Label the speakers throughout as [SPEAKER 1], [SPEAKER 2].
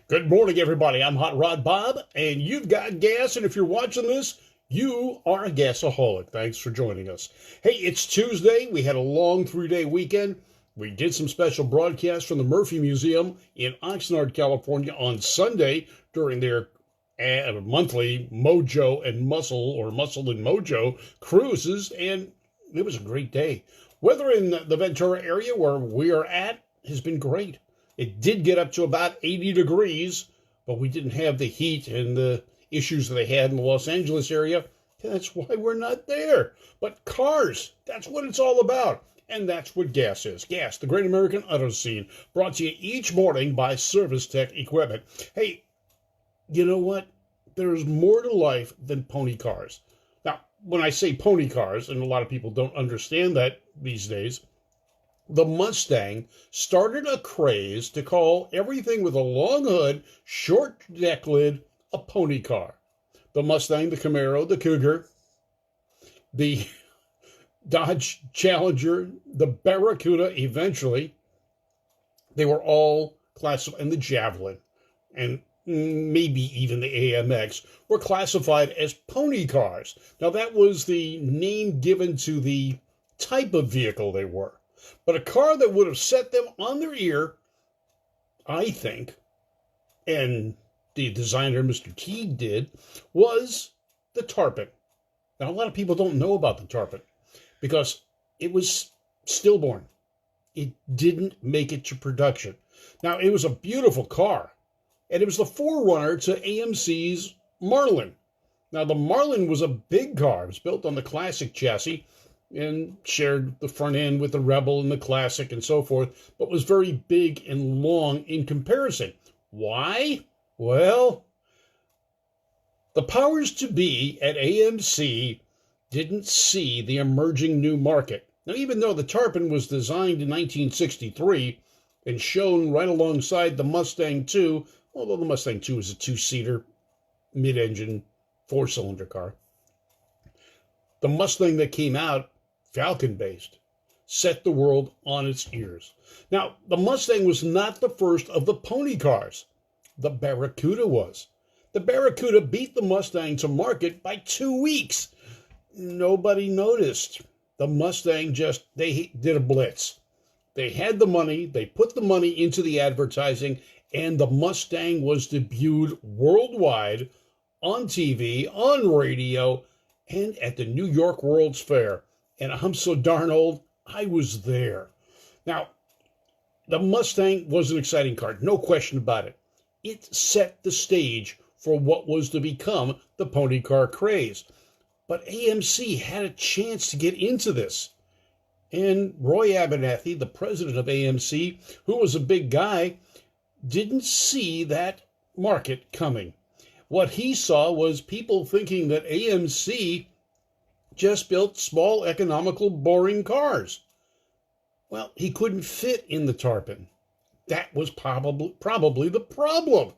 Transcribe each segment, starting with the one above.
[SPEAKER 1] Good morning, everybody. I'm Hot Rod Bob, and you've got gas. And if you're watching this, you are a gasaholic. Thanks for joining us. Hey, it's Tuesday. We had a long 3-day weekend. We did some special broadcasts from the Murphy Museum in Oxnard, California on Sunday during their monthly Mojo and Muscle or Muscle and Mojo cruises, and it was a great day. Weather in the Ventura area where we are at has been great. It did get up to about 80 degrees, but we didn't have the heat and the issues that they had in the Los Angeles area. That's why we're not there. But cars, that's what it's all about. And that's what GAAS is. GAAS, the Great American Auto Scene, brought to you each morning by Service Tech Equipment. Hey, you know what? There's more to life than pony cars. Now, when I say pony cars, and a lot of people don't understand that these days, the Mustang started a craze to call everything with a long hood, short deck lid, a pony car. The Mustang, the Camaro, the Cougar, the Dodge Challenger, the Barracuda eventually, they were all classified, and the Javelin, and maybe even the AMX, were classified as pony cars. Now, that was the name given to the type of vehicle they were. But a car that would have set them on their ear, I think, and the designer, Mr. Teague, did, was the Tarpon. Now, a lot of people don't know about the Tarpon because it was stillborn. It didn't make it to production. Now, it was a beautiful car, and it was the forerunner to AMC's Marlin. Now, the Marlin was a big car. It was built on the Classic chassis and shared the front end with the Rebel and the Classic and so forth, but was very big and long in comparison. Why? Well, the powers to be at AMC didn't see the emerging new market. Now, even though the Tarpon was designed in 1963 and shown right alongside the Mustang II, although the Mustang II is a two-seater, mid-engine, four-cylinder car, the Mustang that came out, Falcon-based, set the world on its ears. Now, the Mustang was not the first of the pony cars. The Barracuda was. The Barracuda beat the Mustang to market by 2 weeks. Nobody noticed. The Mustang they did a blitz. They had the money, they put the money into the advertising, and the Mustang was debuted worldwide on TV, on radio, and at the New York World's Fair. And I'm so darn old, I was there. Now, the Mustang was an exciting car, no question about it. It set the stage for what was to become the pony car craze. But AMC had a chance to get into this. And Roy Abernathy, the president of AMC, who was a big guy, didn't see that market coming. What he saw was people thinking that AMC just built small, economical, boring cars. Well, he couldn't fit in the Tarpon. That was probably the problem.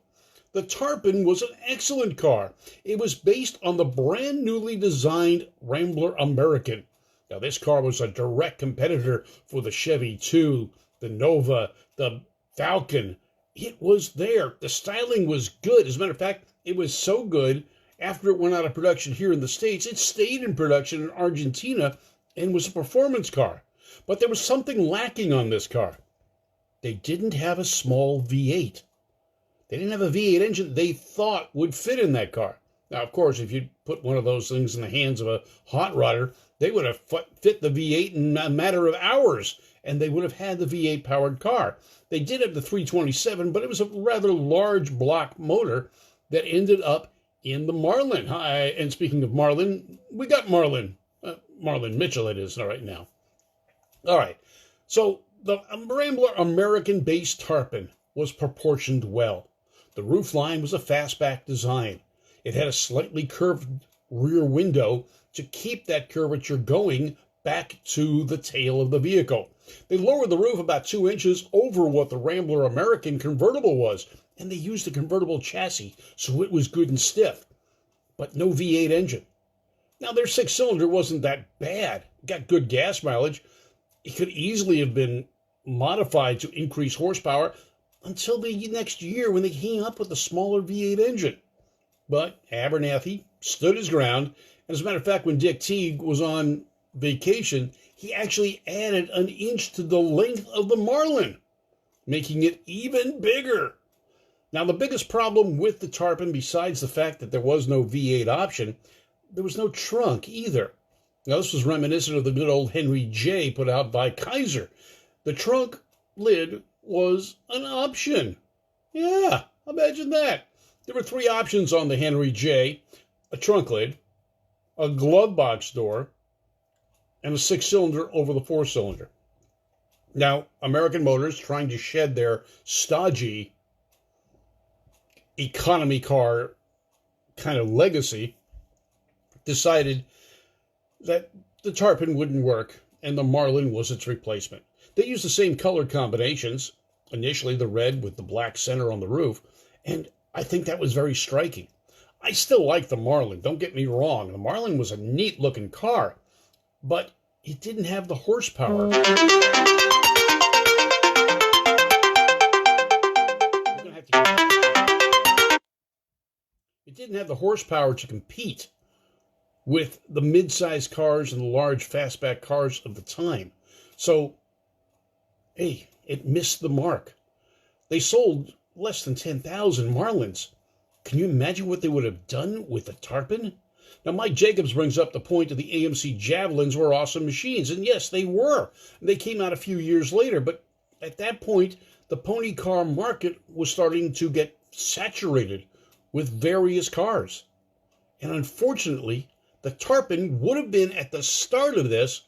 [SPEAKER 1] The Tarpon was an excellent car. It was based on the brand newly designed Rambler American. Now, this car was a direct competitor for the Chevy II, the Nova, the Falcon. It was there. The styling was good. As a matter of fact, it was so good, after it went out of production here in the States, it stayed in production in Argentina and was a performance car. But there was something lacking on this car. They didn't have a small V8. They didn't have a V8 engine they thought would fit in that car. Now, of course, if you put one of those things in the hands of a hot rodder, they would have fit the V8 in a matter of hours, and they would have had the V8 powered car. They did have the 327, but it was a rather large block motor that ended up in the Marlin. And speaking of Marlin, we got Marlin. Marlin Mitchell, it is right now. All right. So the Rambler American-based Tarpon was proportioned well. The roofline was a fastback design. It had a slightly curved rear window to keep that curvature going back to the tail of the vehicle. They lowered the roof about 2 inches over what the Rambler American convertible was, and they used a convertible chassis, so it was good and stiff, but no V8 engine. Now, their six-cylinder wasn't that bad. It got good gas mileage. It could easily have been modified to increase horsepower. until the next year when they came up with a smaller V8 engine. But Abernathy stood his ground. And as a matter of fact, when Dick Teague was on vacation, he actually added an inch to the length of the Marlin, making it even bigger. Now, the biggest problem with the Tarpon, besides the fact that there was no V8 option, there was no trunk either. Now, this was reminiscent of the good old Henry J put out by Kaiser. The trunk lid was an option. Yeah, imagine that. There were 3 options on the Henry J: a trunk lid, a glove box door, and a 6-cylinder over the 4-cylinder. Now, American Motors, trying to shed their stodgy economy car kind of legacy, decided that the Tarpon wouldn't work and the Marlin was its replacement. They used the same color combinations, initially the red with the black center on the roof, and I think that was very striking. I still like the Marlin, don't get me wrong. The Marlin was a neat looking car, but it didn't have the horsepower. It didn't have the horsepower to compete with the mid-sized cars and the large fastback cars of the time. So, hey, it missed the mark. They sold less than 10,000 Marlins. Can you imagine what they would have done with the Tarpon? Now, Mike Jacobs brings up the point of the AMC Javelins were awesome machines, and yes, they were. They came out a few years later, but at that point, the pony car market was starting to get saturated with various cars. And unfortunately, the Tarpon would have been at the start of this,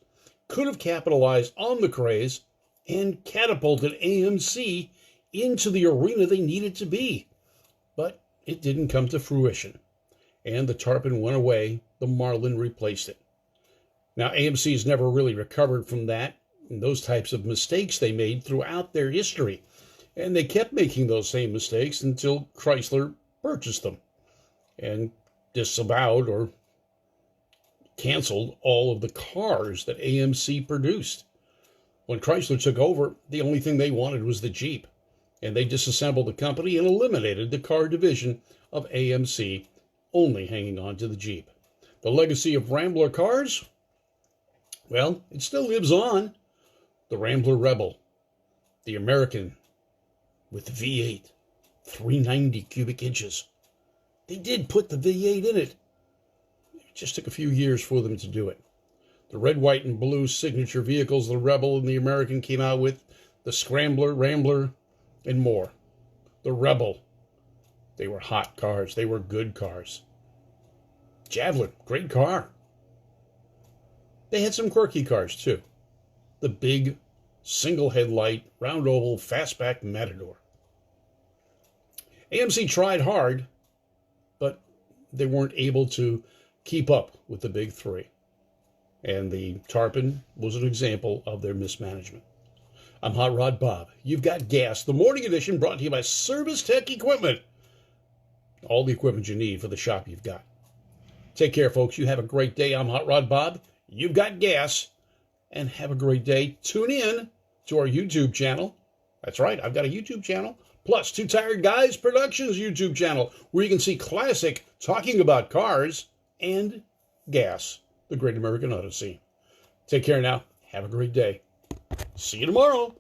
[SPEAKER 1] could have capitalized on the craze, and catapulted AMC into the arena they needed to be. But it didn't come to fruition. And the Tarpon went away, the Marlin replaced it. Now, AMC has never really recovered from that and those types of mistakes they made throughout their history. And they kept making those same mistakes until Chrysler purchased them and disavowed or canceled all of the cars that AMC produced. When Chrysler took over, the only thing they wanted was the Jeep, and they disassembled the company and eliminated the car division of AMC, only hanging on to the Jeep. The legacy of Rambler cars, well, it still lives on. The Rambler Rebel, the American with the V8, 390 cubic inches. They did put the V8 in it. It just took a few years for them to do it. The red, white, and blue signature vehicles the Rebel and the American came out with, the Scrambler, Rambler, and more. The Rebel, they were hot cars. They were good cars. Javelin, great car. They had some quirky cars, too. The big, single headlight, round oval, fastback Matador. AMC tried hard, but they weren't able to keep up with the big three. And the Tarpon was an example of their mismanagement. I'm Hot Rod Bob. You've got gas. The morning edition brought to you by Service Tech Equipment. All the equipment you need for the shop you've got. Take care, folks. You have a great day. I'm Hot Rod Bob. You've got gas. And have a great day. Tune in to our YouTube channel. That's right, I've got a YouTube channel. Plus, Two Tired Guys Productions YouTube channel, where you can see classic talking about cars and gas, the Great American Auto Scene. Take care now. Have a great day. See you tomorrow.